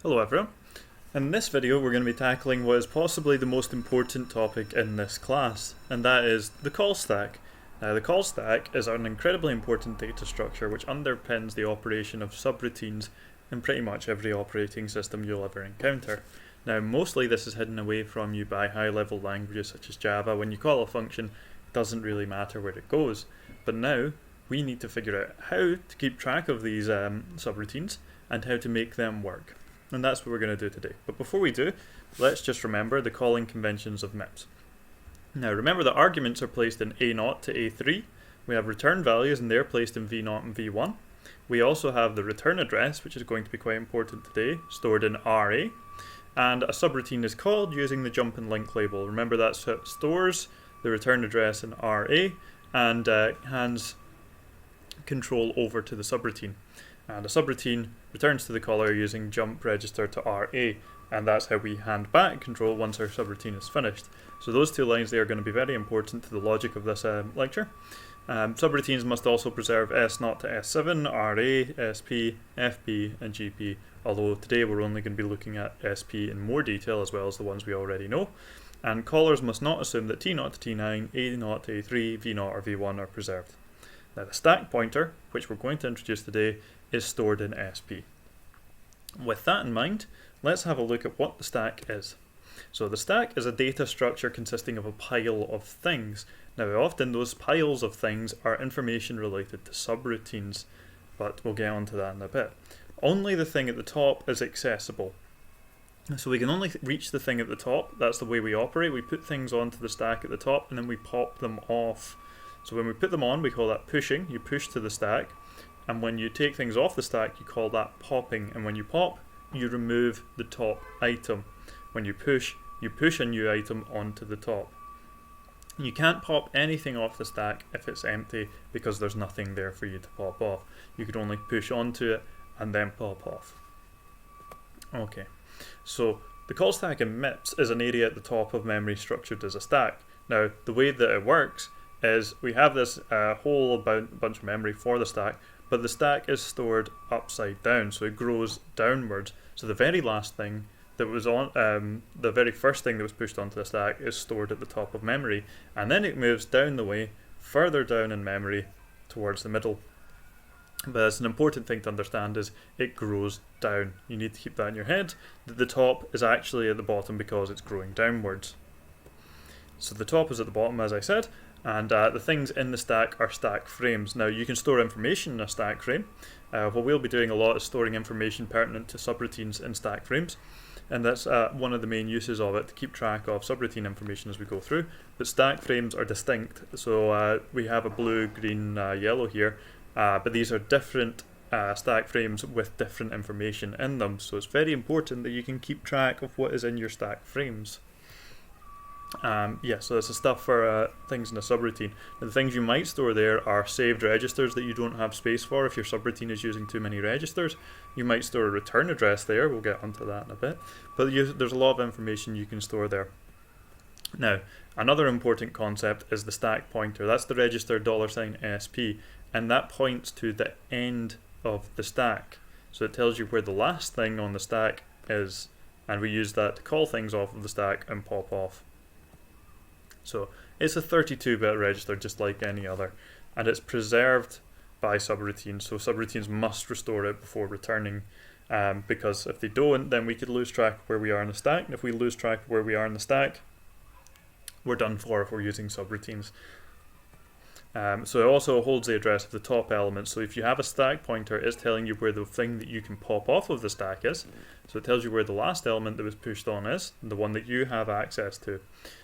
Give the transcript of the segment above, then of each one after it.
Hello everyone. In this video we're going to be tackling what is possibly the most important topic in this class, and that is the call stack. Now the call stack is an incredibly important data structure which underpins the operation of subroutines in pretty much every operating system you'll ever encounter. Now mostly this is hidden away from you by high level languages such as Java. When you call a function, it doesn't really matter where it goes. But now we need to figure out how to keep track of these subroutines and how to make them work. And that's what we're going to do today. But before we do, let's just remember the calling conventions of MIPS. Now remember that arguments are placed in A0 to A3. We have return values and they're placed in V0 and V1. We also have the return address, which is going to be quite important today, stored in RA. And a subroutine is called using the jump and link label. Remember that stores the return address in RA and hands control over to the subroutine. And a subroutine returns to the caller using jump register to RA, and that's how we hand back control once our subroutine is finished. So those two lines there are going to be very important to the logic of this lecture. Subroutines must also preserve S0 to S7, RA, SP, FP, and GP, although today we're only going to be looking at SP in more detail as well as the ones we already know. And callers must not assume that T0 to T9, A0 to A3, V0 or V1 are preserved. Now the stack pointer, which we're going to introduce today, is stored in SP. With that in mind, let's have a look at what the stack is. So the stack is a data structure consisting of a pile of things. Now often those piles of things are information related to subroutines, but we'll get onto that in a bit. Only the thing at the top is accessible. So we can only reach the thing at the top. That's the way we operate. We put things onto the stack at the top and then we pop them off. So when we put them on, we call that pushing. You push to the stack. And when you take things off the stack, you call that popping. And when you pop, you remove the top item. When you push a new item onto the top. You can't pop anything off the stack if it's empty because there's nothing there for you to pop off. You could only push onto it and then pop off. Okay, so the call stack in MIPS is an area at the top of memory structured as a stack. Now, the way that it works is we have this whole bunch of memory for the stack, but the stack is stored upside down, so it grows downwards. So the very last thing that was on, the very first thing that was pushed onto the stack is stored at the top of memory, and then it moves down the way, further down in memory, towards the middle. But that's an important thing to understand is it grows down. You need to keep that in your head, that the top is actually at the bottom because it's growing downwards. So the top is at the bottom, as I said, and the things in the stack are stack frames. Now you can store information in a stack frame. What we'll be doing a lot is storing information pertinent to subroutines in stack frames, and that's one of the main uses of it, to keep track of subroutine information as we go through. But stack frames are distinct, so we have a blue, green, yellow here, but these are different stack frames with different information in them, so it's very important that you can keep track of what is in your stack frames. So that's the stuff for things in a subroutine. Now, the things you might store there are saved registers that you don't have space for if your subroutine is using too many registers. You might store a return address there, we'll get onto that in a bit, but there's a lot of information you can store there. Now, another important concept is the stack pointer. That's the register $SP, and that points to the end of the stack. So it tells you where the last thing on the stack is, and we use that to call things off of the stack and pop off. So it's a 32-bit register just like any other, and it's preserved by subroutines, so subroutines must restore it before returning, because if they don't, then we could lose track of where we are in the stack, and if we lose track of where we are in the stack, we're done for if we're using subroutines. So it also holds the address of the top element, so if you have a stack pointer, it's telling you where the thing that you can pop off of the stack is, so it tells you where the last element that was pushed on is, the one that you have access to.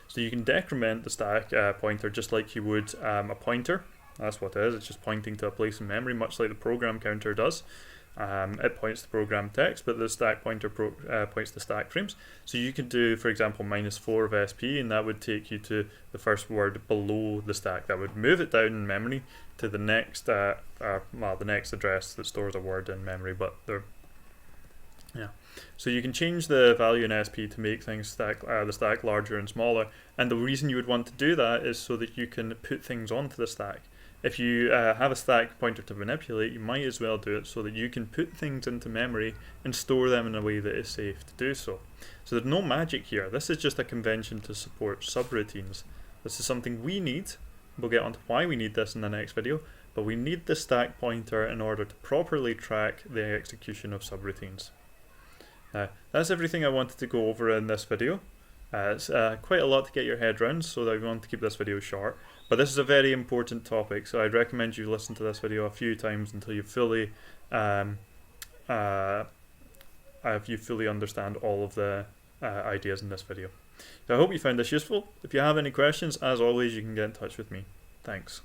So you can decrement the stack pointer just like you would a pointer. That's what it is, it's just pointing to a place in memory, much like the program counter does. It points to program text, but the stack pointer points to stack frames. So you could do, for example, -4 of SP, and that would take you to the first word below the stack. That would move it down in memory to the next, the next address that stores a word in memory. But so you can change the value in SP to make things the stack larger and smaller. And the reason you would want to do that is so that you can put things onto the stack. if you have a stack pointer to manipulate, you might as well do it so that you can put things into memory and store them in a way that is safe to do so. So there's no magic here. This is just a convention to support subroutines. This is something we need. We'll get onto why we need this in the next video, but we need the stack pointer in order to properly track the execution of subroutines. That's everything I wanted to go over in this video. It's quite a lot to get your head around, so I want to keep this video short. But this is a very important topic, so I'd recommend you listen to this video a few times until you fully understand all of the ideas in this video. So I hope you found this useful. If you have any questions, as always, you can get in touch with me. Thanks.